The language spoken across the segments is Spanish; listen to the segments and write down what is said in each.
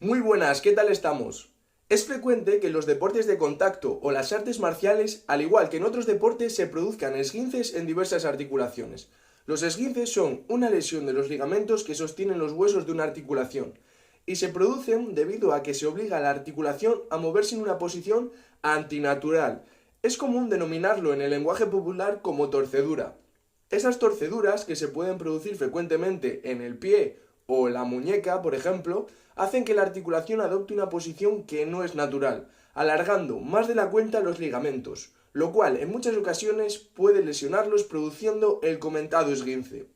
Muy buenas, ¿qué tal estamos? Es frecuente que en los deportes de contacto o las artes marciales, al igual que en otros deportes, se produzcan esguinces en diversas articulaciones. Los esguinces son una lesión de los ligamentos que sostienen los huesos de una articulación y se producen debido a que se obliga a la articulación a moverse en una posición antinatural. Es común denominarlo en el lenguaje popular como torcedura. Esas torceduras, que se pueden producir frecuentemente en el pie o la muñeca, por ejemplo, hacen que la articulación adopte una posición que no es natural, alargando más de la cuenta los ligamentos, lo cual en muchas ocasiones puede lesionarlos produciendo el comentado esguince.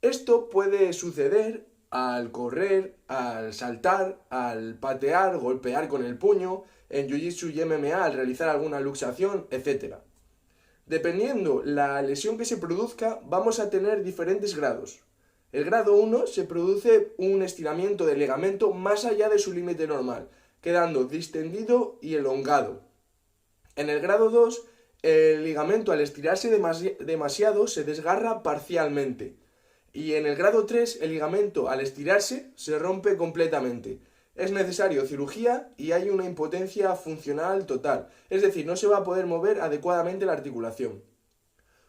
Esto puede suceder al correr, al saltar, al patear, golpear con el puño, en Jiu-Jitsu y MMA al realizar alguna luxación, etc. Dependiendo la lesión que se produzca, vamos a tener diferentes grados. El grado 1 se produce un estiramiento del ligamento más allá de su límite normal, quedando distendido y elongado. En el grado 2, el ligamento al estirarse demasiado se desgarra parcialmente. Y en el grado 3, el ligamento al estirarse se rompe completamente. Es necesario cirugía y hay una impotencia funcional total, es decir, no se va a poder mover adecuadamente la articulación.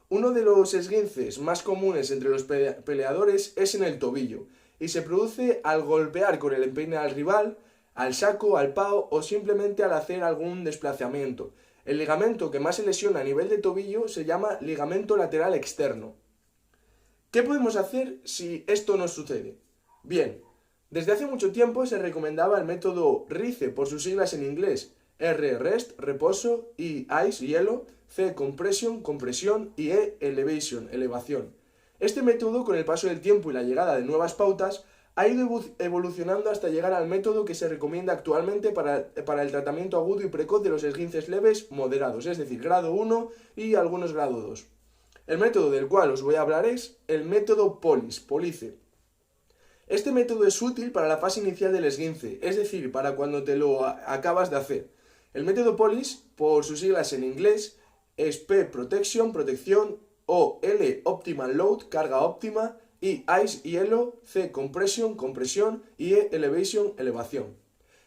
Uno de los esguinces más comunes entre los peleadores es en el tobillo y se produce al golpear con el empeine al rival, al saco, al pao o simplemente al hacer algún desplazamiento. El ligamento que más se lesiona a nivel de tobillo se llama ligamento lateral externo. ¿Qué podemos hacer si esto nos sucede? Bien, desde hace mucho tiempo se recomendaba el método RICE por sus siglas en inglés, R, rest, reposo, I, ice, hielo, C, compression, compresión y E, elevation, elevación. Este método, con el paso del tiempo y la llegada de nuevas pautas, ha ido evolucionando hasta llegar al método que se recomienda actualmente para el tratamiento agudo y precoz de los esguinces leves moderados, es decir, grado 1 y algunos grado 2. El método del cual os voy a hablar es el método POLICE. Este método es útil para la fase inicial del esguince, es decir, para cuando te lo acabas de hacer. El método POLICE, por sus siglas en inglés, es P, Protection, protección, O, L, Optimal Load, carga óptima, I, Ice, hielo, C, Compression, compresión y E, Elevation, elevación.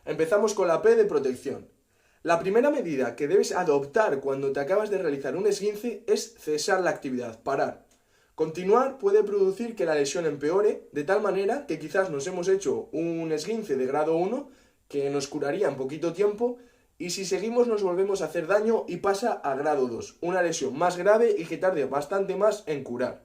Empezamos con la P de protección. La primera medida que debes adoptar cuando te acabas de realizar un esguince es cesar la actividad, parar. Continuar puede producir que la lesión empeore, de tal manera que quizás nos hemos hecho un esguince de grado 1 que nos curaría en poquito tiempo, y si seguimos nos volvemos a hacer daño y pasa a grado 2, una lesión más grave y que tarde bastante más en curar.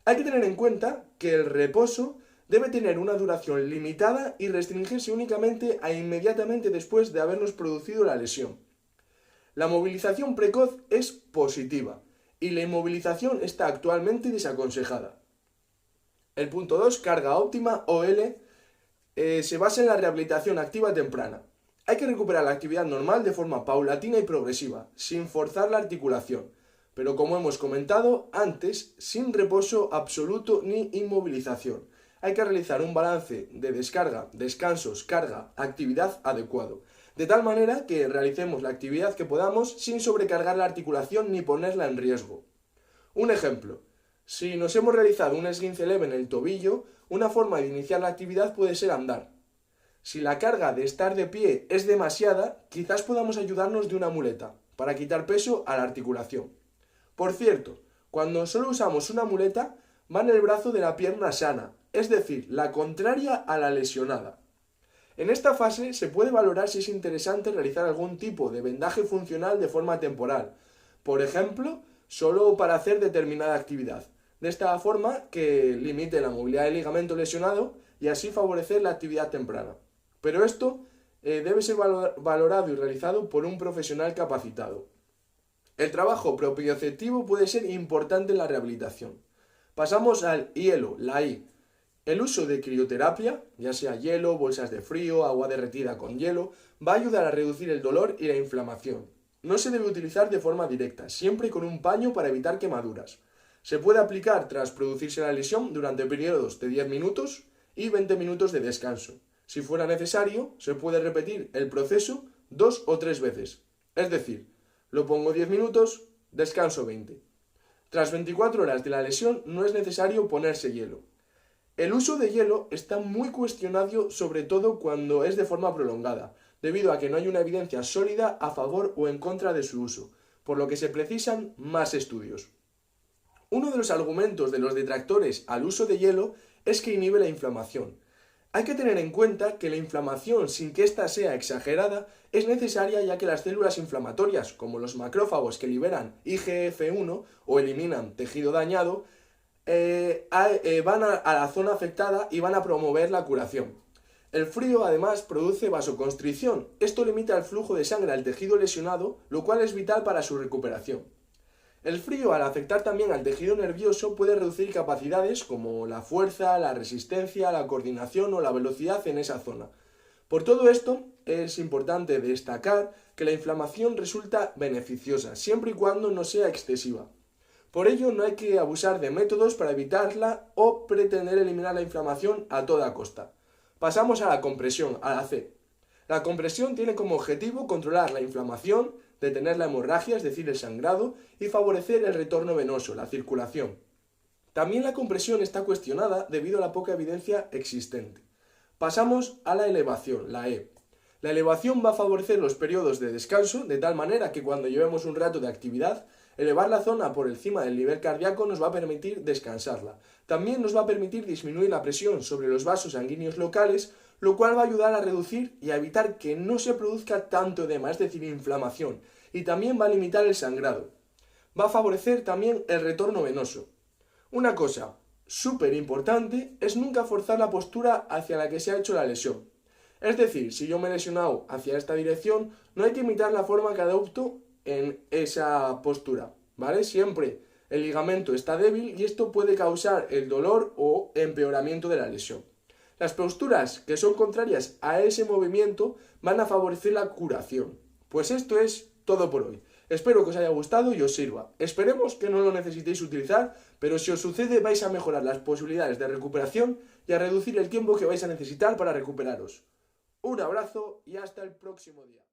Hay que tener en cuenta que el reposo debe tener una duración limitada y restringirse únicamente a inmediatamente después de habernos producido la lesión. La movilización precoz es positiva y la inmovilización está actualmente desaconsejada. El punto 2, carga óptima o L, se basa en la rehabilitación activa temprana. Hay que recuperar la actividad normal de forma paulatina y progresiva, sin forzar la articulación, pero como hemos comentado antes, sin reposo absoluto ni inmovilización. Hay que realizar un balance de descarga, descansos, carga, actividad adecuado, de tal manera que realicemos la actividad que podamos sin sobrecargar la articulación ni ponerla en riesgo. Un ejemplo, si nos hemos realizado un esguince leve en el tobillo, una forma de iniciar la actividad puede ser andar. Si la carga de estar de pie es demasiada, quizás podamos ayudarnos de una muleta para quitar peso a la articulación. Por cierto, cuando solo usamos una muleta, va en el brazo de la pierna sana, es decir, la contraria a la lesionada. En esta fase se puede valorar si es interesante realizar algún tipo de vendaje funcional de forma temporal, por ejemplo, solo para hacer determinada actividad, de esta forma que limite la movilidad del ligamento lesionado y así favorecer la actividad temprana. Pero esto debe ser valorado y realizado por un profesional capacitado. El trabajo propioceptivo puede ser importante en la rehabilitación. Pasamos al hielo, la I. El uso de crioterapia, ya sea hielo, bolsas de frío, agua derretida con hielo, va a ayudar a reducir el dolor y la inflamación. No se debe utilizar de forma directa, siempre con un paño para evitar quemaduras. Se puede aplicar tras producirse la lesión durante periodos de 10 minutos y 20 minutos de descanso. Si fuera necesario, se puede repetir el proceso 2 o 3 veces. Es decir, lo pongo 10 minutos, descanso 20. Tras 24 horas de la lesión no es necesario ponerse hielo. El uso de hielo está muy cuestionado, sobre todo cuando es de forma prolongada, debido a que no hay una evidencia sólida a favor o en contra de su uso, por lo que se precisan más estudios. Uno de los argumentos de los detractores al uso de hielo es que inhibe la inflamación. Hay que tener en cuenta que la inflamación, sin que ésta sea exagerada, es necesaria, ya que las células inflamatorias, como los macrófagos que liberan IGF-1 o eliminan tejido dañado, van a la zona afectada y van a promover la curación. El frío además produce vasoconstricción. Esto limita el flujo de sangre al tejido lesionado, lo cual es vital para su recuperación. El frío, al afectar también al tejido nervioso, puede reducir capacidades como la fuerza, la resistencia, la coordinación o la velocidad en esa zona. Por todo esto, es importante destacar que la inflamación resulta beneficiosa, siempre y cuando no sea excesiva. Por ello, no hay que abusar de métodos para evitarla o pretender eliminar la inflamación a toda costa. Pasamos a la compresión, a la C. La compresión tiene como objetivo controlar la inflamación, detener la hemorragia, es decir, el sangrado, y favorecer el retorno venoso, la circulación. También la compresión está cuestionada debido a la poca evidencia existente. Pasamos a la elevación, la E. La elevación va a favorecer los periodos de descanso, de tal manera que cuando llevemos un rato de actividad, elevar la zona por encima del nivel cardíaco nos va a permitir descansarla. También nos va a permitir disminuir la presión sobre los vasos sanguíneos locales, lo cual va a ayudar a reducir y a evitar que no se produzca tanto edema, es decir, inflamación, y también va a limitar el sangrado. Va a favorecer también el retorno venoso. Una cosa súper importante es nunca forzar la postura hacia la que se ha hecho la lesión. Es decir, si yo me he lesionado hacia esta dirección, no hay que imitar la forma que adopto en esa postura, ¿vale? Siempre el ligamento está débil y esto puede causar el dolor o empeoramiento de la lesión. Las posturas que son contrarias a ese movimiento van a favorecer la curación. Pues esto es todo por hoy. Espero que os haya gustado y os sirva. Esperemos que no lo necesitéis utilizar, pero si os sucede vais a mejorar las posibilidades de recuperación y a reducir el tiempo que vais a necesitar para recuperaros. Un abrazo y hasta el próximo día.